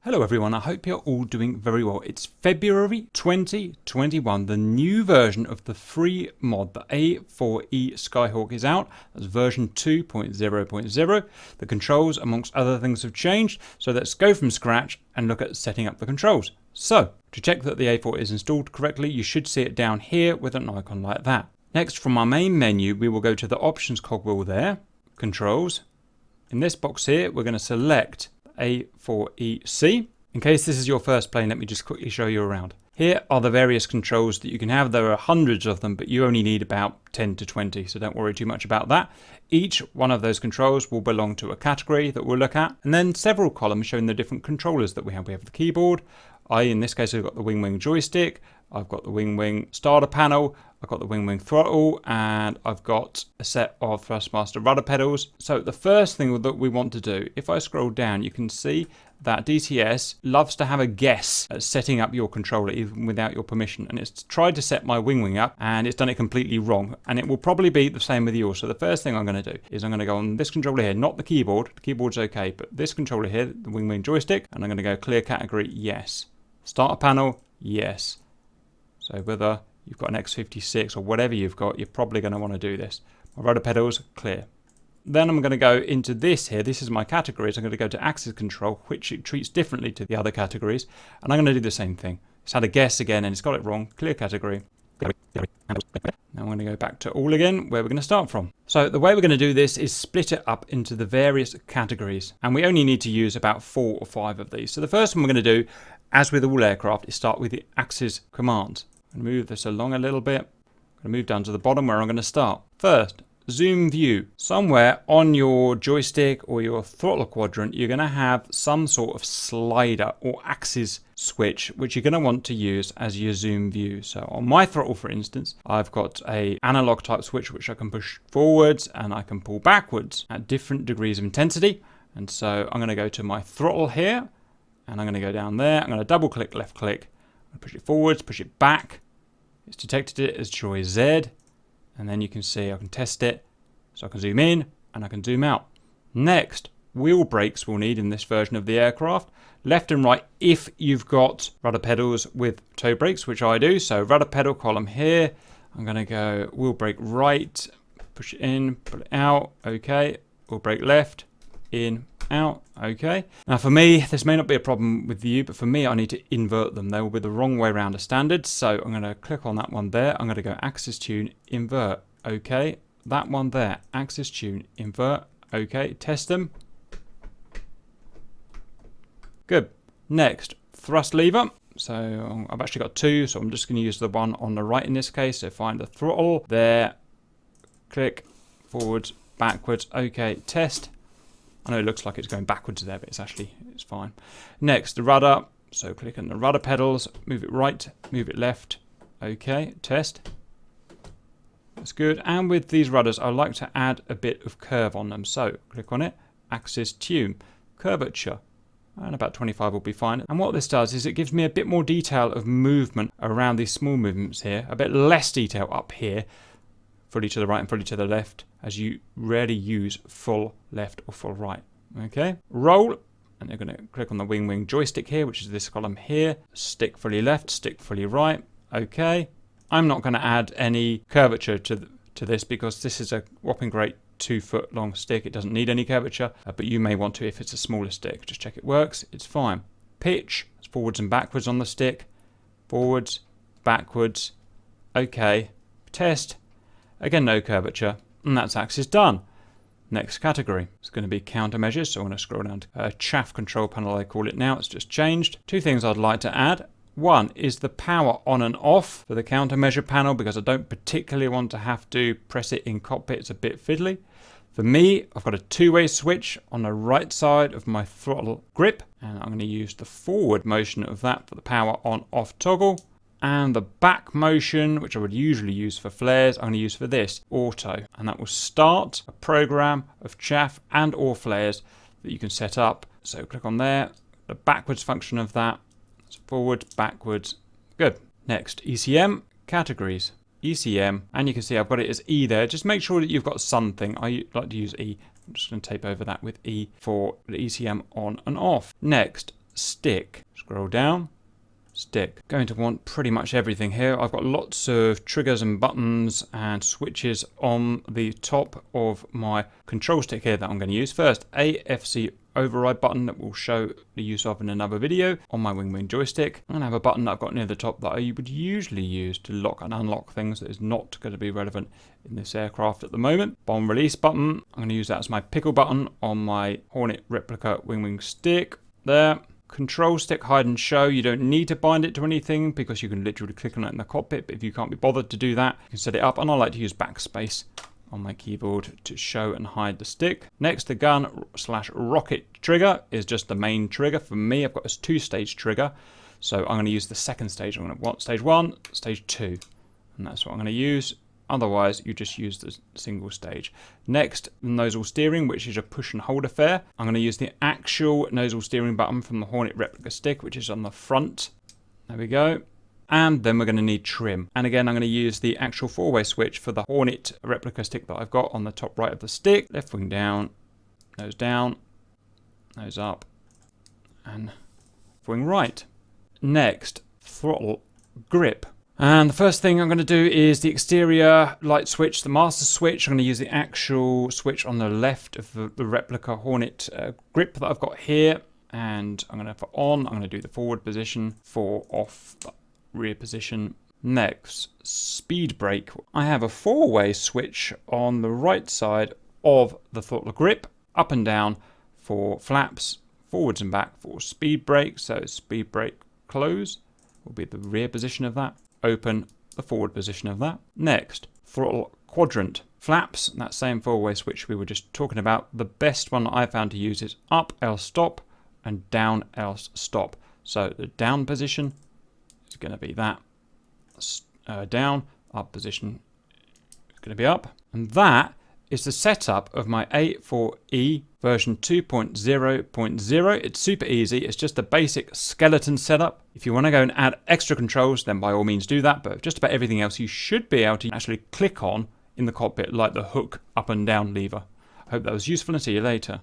Hello everyone, I hope you're all doing very well. It's February 2021, the new version of the free mod, the A-4E Skyhawk is out. That's version 2.0.0. The controls, amongst other things, have changed, so let's go from scratch and look at setting up the controls. So, to check that the A4 is installed correctly, you should see it down here with an icon like that. Next, from our main menu, we will go to the options cogwheel there, controls. In this box here, we're going to select A4EC. In case this is your first plane, let me just quickly show you around. Here are the various controls that you can have. There are hundreds of them, but you only need about 10 to 20, so don't worry too much about that. Each one of those controls will belong to a category that we'll look at, and then several columns showing the different controllers that we have. We have the keyboard. In this case, I've got the wing joystick. I've got the wing starter panel. I've got the wing throttle, and I've got a set of Thrustmaster rudder pedals. So the first thing that we want to do, if I scroll down, you can see that DCS loves to have a guess at setting up your controller even without your permission. And it's tried to set my wing up, and it's done it completely wrong. And it will probably be the same with yours. So the first thing I'm going to do is I'm going to go on this controller here, not the keyboard. The keyboard's okay, but this controller here, the wing joystick, and I'm going to go clear category, yes. Starter panel, yes. So whether you've got an X56 or whatever you've got, you're probably going to want to do this. My rudder pedals, clear. Then I'm going to go into this here. This is my categories. I'm going to go to axis control, which it treats differently to the other categories. And I'm going to do the same thing. It's had a guess again and it's got it wrong. Clear category. Now I'm going to go back to all again, where we're going to start from. So the way we're going to do this is split it up into the various categories. And we only need to use about 4 or 5 of these. So the first one we're going to do, as with all aircraft, is start with the axis commands. I'm going to move this along a little bit. I'm going to move down to the bottom where I'm going to start. First, zoom view. Somewhere on your joystick or your throttle quadrant, you're going to have some sort of slider or axis switch, which you're going to want to use as your zoom view. So on my throttle, for instance, I've got an analog type switch, which I can push forwards and I can pull backwards at different degrees of intensity. And so I'm going to go to my throttle here and I'm going to go down there. I'm going to double click, left click. Push it forwards, push it back. It's detected it as Joy Z. And then you can see I can test it. So I can zoom in and I can zoom out. Next, wheel brakes we'll need in this version of the aircraft. Left and right if you've got rudder pedals with toe brakes, which I do. So rudder pedal column here. I'm going to go wheel brake right, push it in, pull it out. Okay. Wheel brake left, in, out. Okay. Now for me, this may not be a problem with you, but for me, I need to invert them. They will be the wrong way around as standard. So I'm going to click on that one there. I'm going to go axis tune, invert. Okay. That one there, axis tune, invert. Okay. Test them. Good. Next, thrust lever. So I've actually got 2, so I'm just going to use the one on the right in this case. So find the throttle there. Click forwards, backwards. Okay. Test. I know it looks like it's going backwards there, but it's fine. Next, the rudder. So click on the rudder pedals, move it right, move it left. Okay, test. That's good. And with these rudders, I like to add a bit of curve on them. So click on it, axis tune, curvature, and about 25 will be fine. And what this does is it gives me a bit more detail of movement around these small movements here, a bit less detail up here, fully to the right and fully to the left, as you rarely use full left or full right. Okay, roll, and you're going to click on the wing joystick here, which is this column here. Stick fully left, stick fully right. Okay, I'm not going to add any curvature to this because this is a whopping great 2 foot long stick. It doesn't need any curvature, but you may want to if it's a smaller stick. Just check it works. It's fine. Pitch, it's forwards and backwards on the stick. Forwards, backwards. Okay, test. Again, no curvature, and that's axis done. Next category is going to be countermeasures. So I'm going to scroll down to chaff control panel, I call it now. It's just changed. 2 things I'd like to add. One is the power on and off for the countermeasure panel, because I don't particularly want to have to press it in cockpit. It's a bit fiddly. For me, I've got a 2-way switch on the right side of my throttle grip, and I'm going to use the forward motion of that for the power on off toggle. And the back motion, which I would usually use for flares, I'm going to use for this, auto. And that will start a program of chaff and or flares that you can set up. So click on there, the backwards function of that. So forwards, backwards, good. Next, ECM, categories. ECM, and you can see I've got it as E there. Just make sure that you've got something. I like to use E. I'm just going to tape over that with E for the ECM on and off. Next, stick. Scroll down, stick. Going to want pretty much everything here. I've got lots of triggers and buttons and switches on the top of my control stick here that I'm going to use. First, AFC override button that we'll show the use of in another video on my wing joystick. I'm going to have a button that I've got near the top that I would usually use to lock and unlock things that is not going to be relevant in this aircraft at the moment. Bomb release button. I'm going to use that as my pickle button on my Hornet replica wing stick. There. Control stick hide and show. You don't need to bind it to anything because you can literally click on it in the cockpit, but if you can't be bothered to do that, you can set it up, and I like to use backspace on my keyboard to show and hide the stick. Next, the gun/rocket trigger is just the main trigger. For me, I've got this 2-stage trigger, so I'm going to use the second stage. I'm going to want stage 1, stage 2, and that's what I'm going to use. Otherwise, you just use the single stage. Next, nozzle steering, which is a push and hold affair. I'm going to use the actual nozzle steering button from the Hornet replica stick, which is on the front. There we go. And then we're going to need trim. And again, I'm going to use the actual 4-way switch for the Hornet replica stick that I've got on the top right of the stick. Left wing down, nose up, and wing right. Next, throttle grip. And the first thing I'm going to do is the exterior light switch, the master switch. I'm going to use the actual switch on the left of the replica Hornet grip that I've got here. And I'm going to, for on, I'm going to do the forward position, for off, the rear position. Next, speed brake. I have a 4-way switch on the right side of the throttle grip, up and down for flaps, forwards and back for speed brake. So speed brake close will be the rear position of that. Open, the forward position of that. Next, throttle quadrant. Flaps, that same 4-way switch we were just talking about. The best one that I found to use is up, else stop, and down, else stop. So the down position is going to be that. Down, up position is going to be up. And that is the setup of my A-4E version 2.0.0. It's super easy. It's just a basic skeleton setup. If you want to go and add extra controls, then by all means do that. But just about everything else you should be able to actually click on in the cockpit, like the hook up and down lever. I hope that was useful, and see you later.